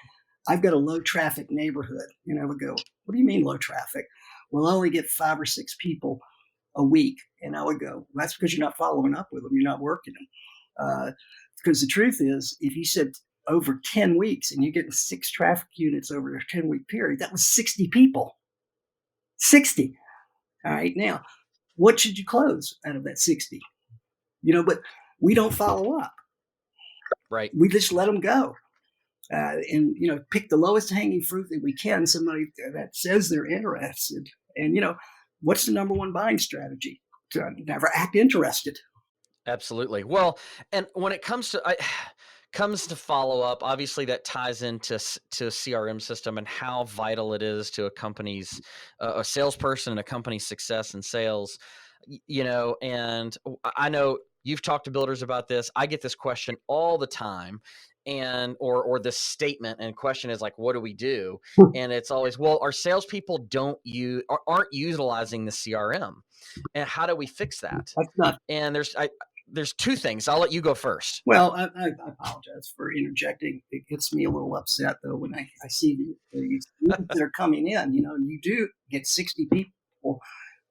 I've got a low traffic neighborhood. I would go, what do you mean low traffic? Well, I only get 5 or 6 people a week. And I would go, well, that's because you're not following up with them. You're not working them. Because the truth is, if you said over 10 weeks and you're getting 6 traffic units over a 10-week period, that was 60 people. 60. All right. Now, what should you close out of that 60? But we don't follow up. Right. We just let them go. And pick the lowest hanging fruit that we can, somebody that says they're interested. And what's the number one buying strategy? To never act interested. Absolutely. Well, and when it comes to follow up, obviously that ties into a CRM system and how vital it is to a company's a salesperson and a company's success in sales. And I know you've talked to builders about this. I get this question all the time, and or this statement and question is like, what do we do? And it's always, well, our salespeople aren't utilizing the CRM, and how do we fix that? That's not. And there's 2 things. I'll let you go first. Well, I apologize for interjecting. It gets me a little upset though when I see these that are coming in. You do get 60 people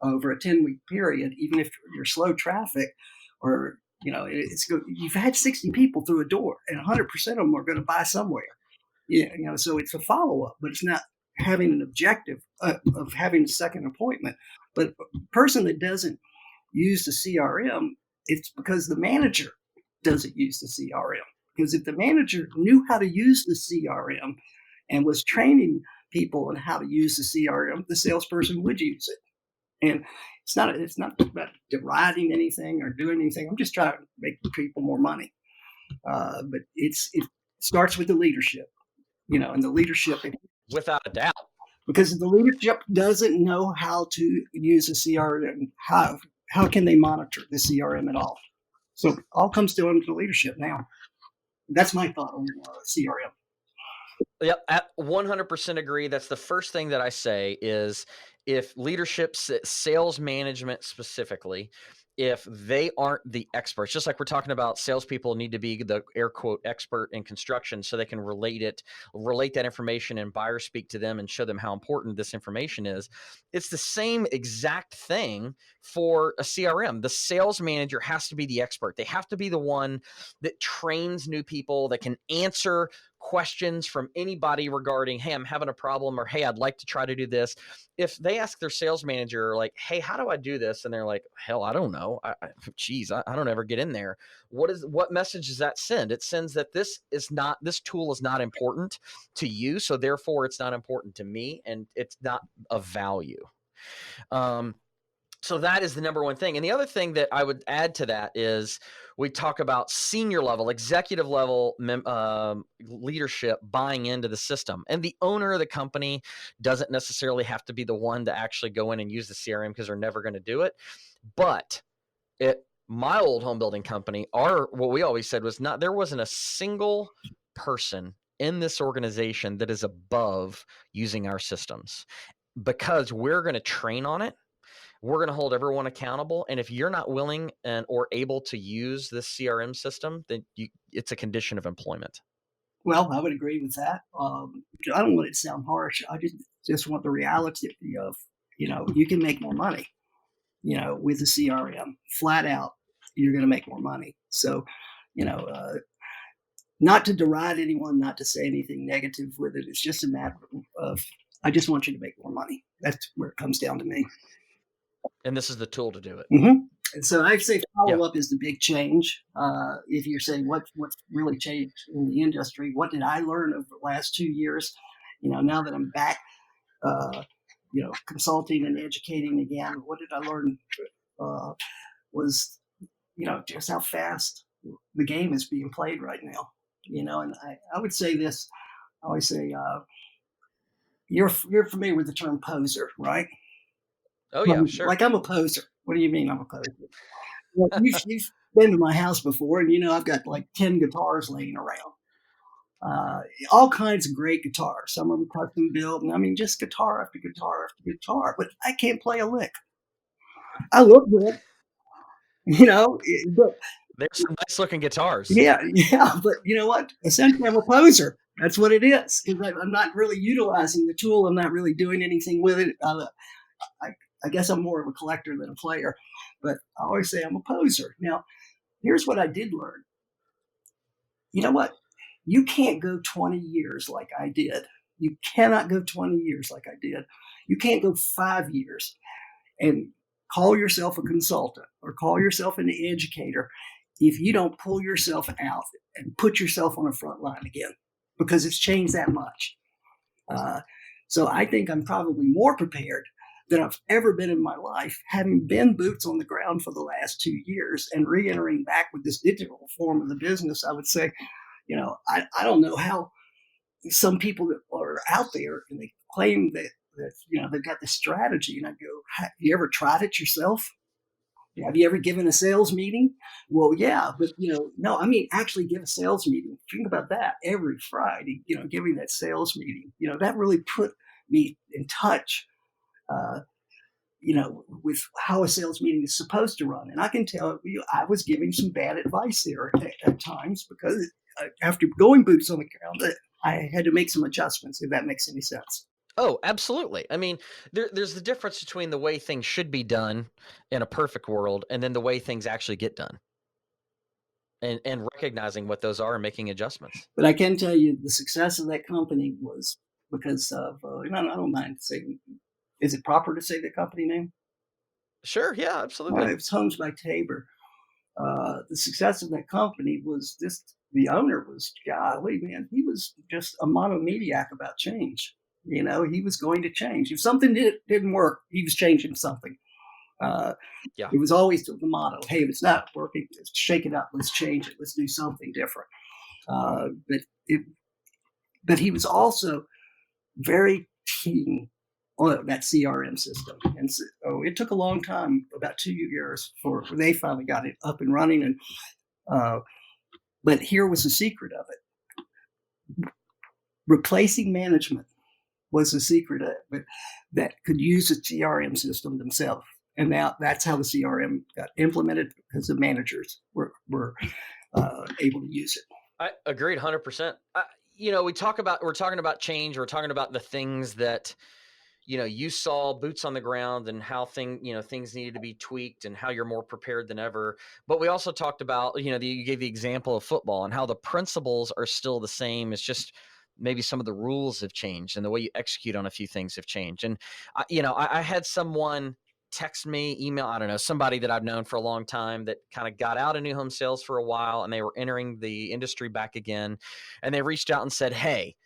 over a 10-week period, even if you're slow traffic, or you've had 60 people through a door, and 100% of them are going to buy somewhere. So it's a follow up, but it's not having an objective of having a second appointment. But a person that doesn't use the CRM, it's because the manager doesn't use the CRM. Because if the manager knew how to use the CRM and was training people on how to use the CRM, the salesperson would use it. And it's not about deriding anything or doing anything. I'm just trying to make people more money. But it starts with the leadership, and the leadership. Without a doubt. Because the leadership doesn't know how to use a CRM. How can they monitor the CRM at all? So it all comes down to leadership now. That's my thought on CRM. Yep, at 100% agree. That's the first thing that I say is if leadership, sales management specifically, if they aren't the experts, just like we're talking about, salespeople need to be the air quote expert in construction so they can relate that information and buyer speak to them and show them how important this information is. It's the same exact thing for a CRM. The sales manager has to be the expert. They have to be the one that trains new people, that can answer questions from anybody regarding, hey, I'm having a problem, or hey, I'd like to try to do this. If they ask their sales manager, like, hey, how do I do this? And they're like, hell, I don't know. I don't ever get in there. What message does that send? It sends that this tool is not important to you. So therefore it's not important to me and it's not of value. So that is the number one thing. And the other thing that I would add to that is we talk about senior level, executive level leadership buying into the system. And the owner of the company doesn't necessarily have to be the one to actually go in and use the CRM because they're never going to do it. But my old home building company, what we always said was there wasn't a single person in this organization that is above using our systems because we're going to train on it. We're going to hold everyone accountable. And if you're not willing or able to use this CRM system, then it's a condition of employment. Well, I would agree with that. I don't want it to sound harsh. I just want the reality of, you can make more money, with the CRM. Flat out, you're going to make more money. So, not to deride anyone, not to say anything negative with it. It's just a matter of, I just want you to make more money. That's where it comes down to me. And this is the tool to do it. Mm-hmm. And so I'd say follow-up is the big change. If you're saying what's really changed in the industry, what did I learn over the last 2 years? Now that I'm back, consulting and educating again, what did I learn? Was just how fast the game is being played right now. And I would say this. I always say, you're familiar with the term poser, right? Oh yeah, sure. Like I'm a poser. What do you mean I'm a poser? Well, you've been to my house before, and I've got like 10 guitars laying around. All kinds of great guitars. Some of them custom built, and I mean just guitar after guitar after guitar. But I can't play a lick. I look good, but there's some nice looking guitars. Yeah, but you know what? Essentially, I'm a poser. That's what it is. Because I'm not really utilizing the tool. I'm not really doing anything with it. I guess I'm more of a collector than a player. But I always say I'm a poser. Now, here's what I did learn. You know what? You can't go 20 years like I did. You cannot go 20 years like I did. You can't go 5 years and call yourself a consultant or call yourself an educator if you don't pull yourself out and put yourself on the front line again, because it's changed that much. So I think I'm probably more prepared than I've ever been in my life, having been boots on the ground for the last 2 years and re-entering back with this digital form of the business. I would say, I don't know how some people that are out there and they claim that they've got this strategy, and I go, have you ever tried it yourself? Have you ever given a sales meeting? Well, yeah, but no, I mean actually give a sales meeting. Think about that every Friday. Giving that sales meeting. That really put me in touch. With how a sales meeting is supposed to run. And I can tell you, I was giving some bad advice there at times because after going boots on the ground, I had to make some adjustments. If that makes any sense. Oh, absolutely. I mean, there's the difference between the way things should be done in a perfect world and then the way things actually get done. And recognizing what those are and making adjustments. But I can tell you the success of that company was because of, I don't mind saying, is it proper to say the company name? Sure, yeah, absolutely. It was Homes by Tabor. The success of that company was the owner was, golly, man, he was just a monomaniac about change. He was going to change. If something didn't work, he was changing something. It was always the motto, hey, if it's not working, let's shake it up. Let's change it. Let's do something different. But he was also very keen on that CRM system. And so it took a long time, about 2 years, for they finally got it up and running. And but here was the secret of it. replacing management was the secret that could use a CRM system themselves. And now that's how the CRM got implemented, because the managers were able to use it. I agreed 100%. We're talking about change. We're talking about the things that, you saw boots on the ground and how things needed to be tweaked and how you're more prepared than ever. But we also talked about, you gave the example of football and how the principles are still the same. It's just maybe some of the rules have changed and the way you execute on a few things have changed. And, I had someone text me, email, I don't know, somebody that I've known for a long time that kind of got out of new home sales for a while and they were entering the industry back again. And they reached out and said, hey,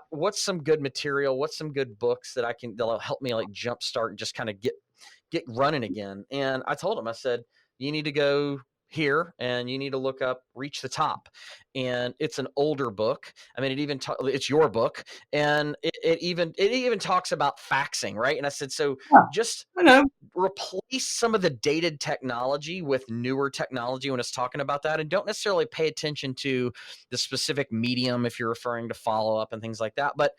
what's some good material? What's some good books that'll help me like jumpstart and just kind of get running again? And I told him, I said, you need to go here and you need to look up Reach the Top. And it's an older book. I mean, it's your book, and it even talks about faxing, right? And I said, so Yeah, just I know. replace some of the dated technology with newer technology when it's talking about that, and don't necessarily pay attention to the specific medium if you're referring to follow up and things like that, but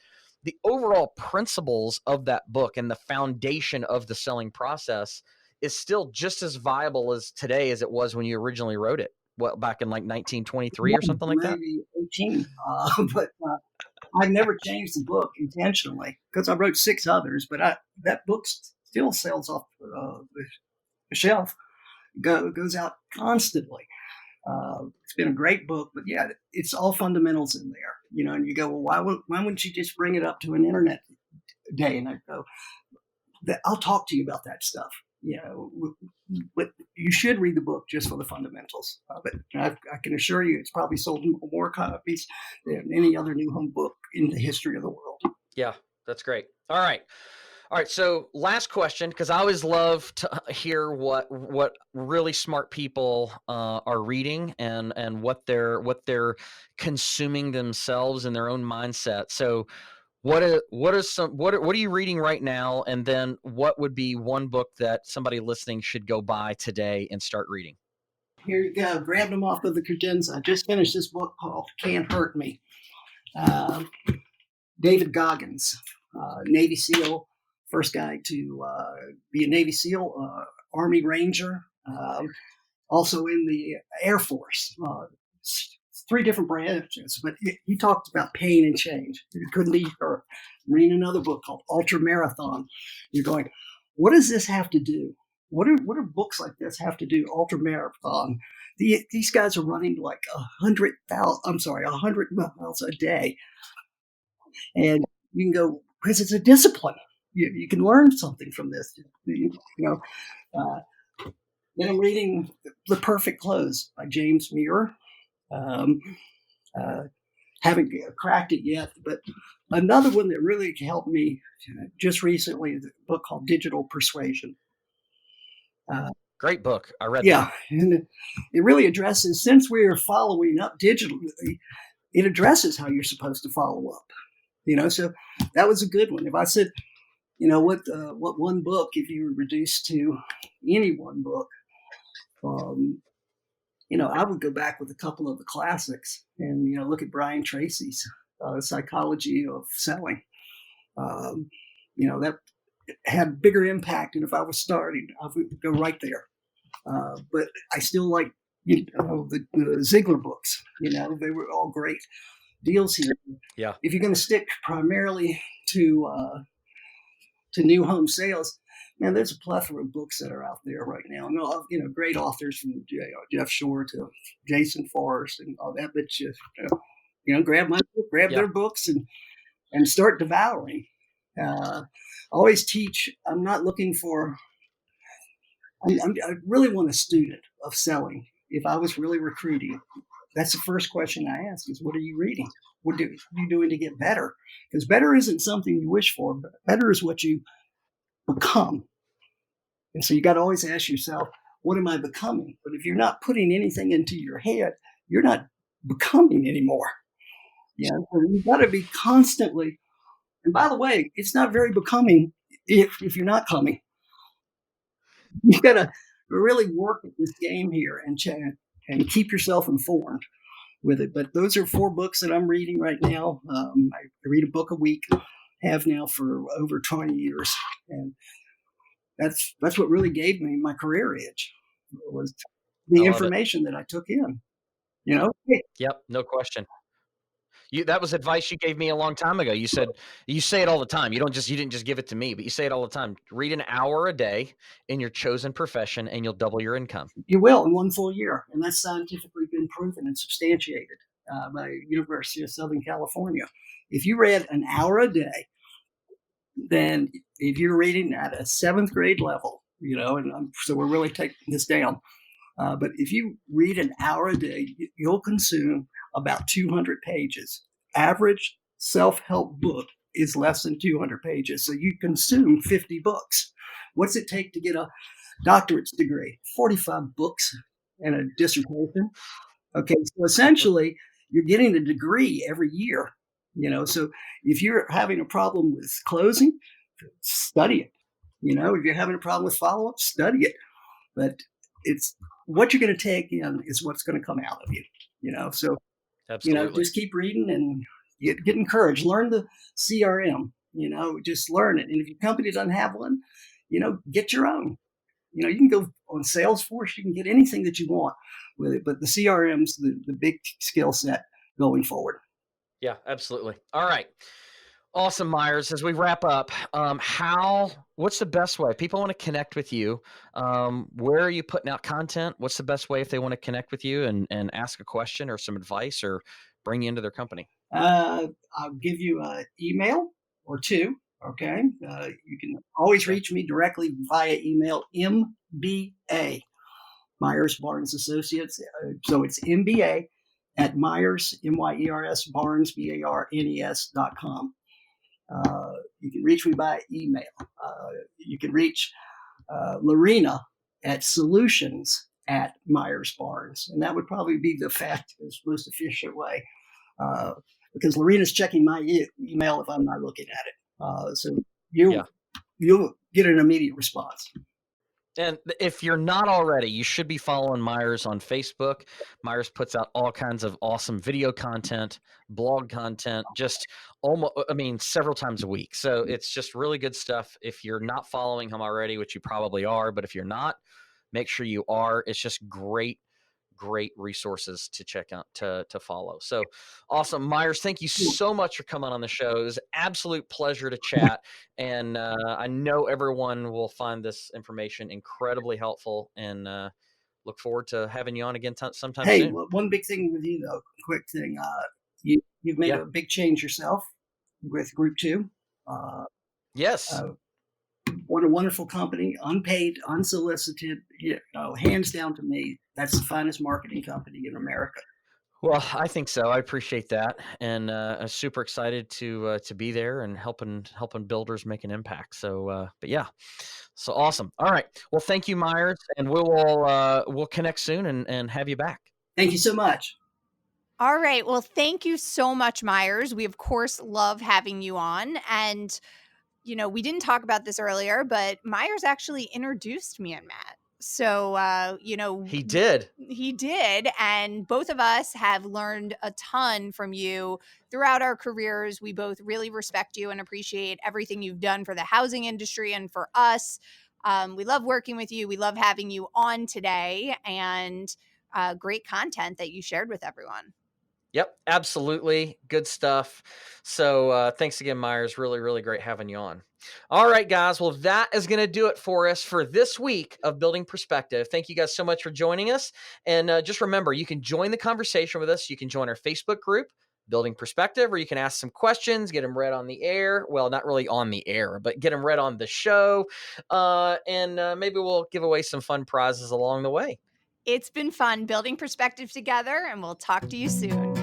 the overall principles of that book and the foundation of the selling process is still just as viable as today as it was when you originally wrote it, back in like 1923 or something like that. Maybe 18, but I've never changed the book intentionally, because I wrote 6 others, but that book still sells off the shelf, goes out constantly. It's been a great book, but yeah, it's all fundamentals in there, and you go, well, why wouldn't you just bring it up to an internet day? And I go, I'll talk to you about that stuff. But you should read the book just for the fundamentals. But I can assure you, it's probably sold more copies than any other new home book in the history of the world. Yeah, that's great. All right. So last question, because I always love to hear what really smart people are reading and what they're consuming themselves in their own mindset. So what are you reading right now? And then what would be one book that somebody listening should go buy today and start reading? Here you go. Grabbed them off of the credenza. I just finished this book called Can't Hurt Me. David Goggins, Navy SEAL, first guy to be a Navy SEAL, Army Ranger, also in the Air Force. 3 different branches, but he talked about pain and change. It couldn't be hurt. I'm reading another book called Ultra Marathon. You're going, what does this have to do? What do books like this have to do? Ultra Marathon. These guys are running like 100 miles a day, and you can go, because it's a discipline. You can learn something from this. Then I'm reading The Perfect Close by James Muir. Haven't cracked it yet, but another one that really helped me just recently is a book called Digital Persuasion. Great book. I read that. Yeah, and it really addresses, since we are following up digitally, it addresses how you're supposed to follow up. So that was a good one. If I said, what one book, if you were reduced to any one book, I would go back with a couple of the classics and, look at Brian Tracy's Psychology of Selling. That had bigger impact than if I was starting. I would go right there. But I still like, the Ziegler books. They were all great deals here. Yeah. If you're going to stick primarily to new home sales, man, there's a plethora of books that are out there right now. No, great authors from Jeff Shore to Jason Forrest and all that. But just grab my book, grab their books, and start devouring. I always teach. I'm not looking for. I really want a student of selling. If I was really recruiting, that's the first question I ask: is what are you reading? What are you doing to get better? Because better isn't something you wish for, but better is what you become. And so you got to always ask yourself, what am I becoming? But if you're not putting anything into your head, you're not becoming anymore. So you've got to be constantly. And by the way, it's not very becoming if you're not coming. You've got to really work at this game here and keep yourself informed. with it. But those are 4 books that I'm reading right now. I read a book a week, have now for over 20 years, and that's what really gave me my career itch, was I the love it. information that I took in. You know, hey, Yep, no question. That was advice you gave me a long time ago. You said you say it all the time. You didn't just give it to me, but you say it all the time. Read an hour a day in your chosen profession and you'll double your income. you will in one full year, and that's scientifically been proven and substantiated by University of Southern California. If you read an hour a day, then if you're reading at a 7th grade level, so we're really taking this down. But if you read an hour a day, you'll consume about 200 pages. Average self-help book is less than 200 pages. So you consume 50 books. What's it take to get a doctorate's degree? 45 books and a dissertation. Okay, so essentially, you're getting a degree every year. So if you're having a problem with closing, study it. If you're having a problem with follow-up, study it. But it's what you're going to take in is what's going to come out of you. So Absolutely. just keep reading and get encouraged. Learn the CRM. Just learn it. And if your company doesn't have one, get your own. You can go on Salesforce. You can get anything that you want with it. But the CRM's the big skill set going forward. Yeah, absolutely. All right. Awesome, Myers. As we wrap up, what's the best way? If people want to connect with you, where are you putting out content? What's the best way if they want to connect with you and ask a question or some advice or bring you into their company? I'll give you an email or two. Okay. You can always reach me directly via email, MBA, Myers Barnes Associates. So it's MBA at Myers, MYERS, Barnes, BARNES.com. You can reach me by email. You can reach Lorena at solutions at Myers Barnes. And that would probably be the fastest, most efficient way. Because Lorena's checking my email if I'm not looking at it. So you'll get an immediate response. And if you're not already, you should be following Myers on Facebook. Myers puts out all kinds of awesome video content, blog content, several times a week. So it's just really good stuff. If you're not following him already, which you probably are, but if you're not, make sure you are. It's just great resources to check out, to follow. So awesome. Myers, thank you so much for coming on the show. It was an absolute pleasure to chat. And I know everyone will find this information incredibly helpful, and look forward to having you on again sometime Hey, soon. one big thing with you though, quick thing. You've made a big change yourself with Group 2. Yes. What a wonderful company, unpaid, unsolicited, hands down to me. That's the finest marketing company in America. Well, I think so. I appreciate that, and I'm super excited to be there and helping builders make an impact. So, but yeah, so awesome. All right. Well, thank you, Myers, and we'll connect soon and have you back. Thank you so much. All right. Well, thank you so much, Myers. We of course love having you on, and we didn't talk about this earlier, but Myers actually introduced me and Matt. So, He did. He did. And both of us have learned a ton from you throughout our careers. We both really respect you and appreciate everything you've done for the housing industry and for us. We love working with you. We love having you on today, and great content that you shared with everyone. Yep, absolutely. Good stuff. So thanks again, Myers. Really, really great having you on. All right, guys. Well, that is going to do it for us for this week of Building Perspective. Thank you guys so much for joining us. And just remember, you can join the conversation with us. You can join our Facebook group, Building Perspective, or you can ask some questions, get them read on the air. Well, not really on the air, but get them read on the show. And maybe we'll give away some fun prizes along the way. It's been fun building perspective together, and we'll talk to you soon.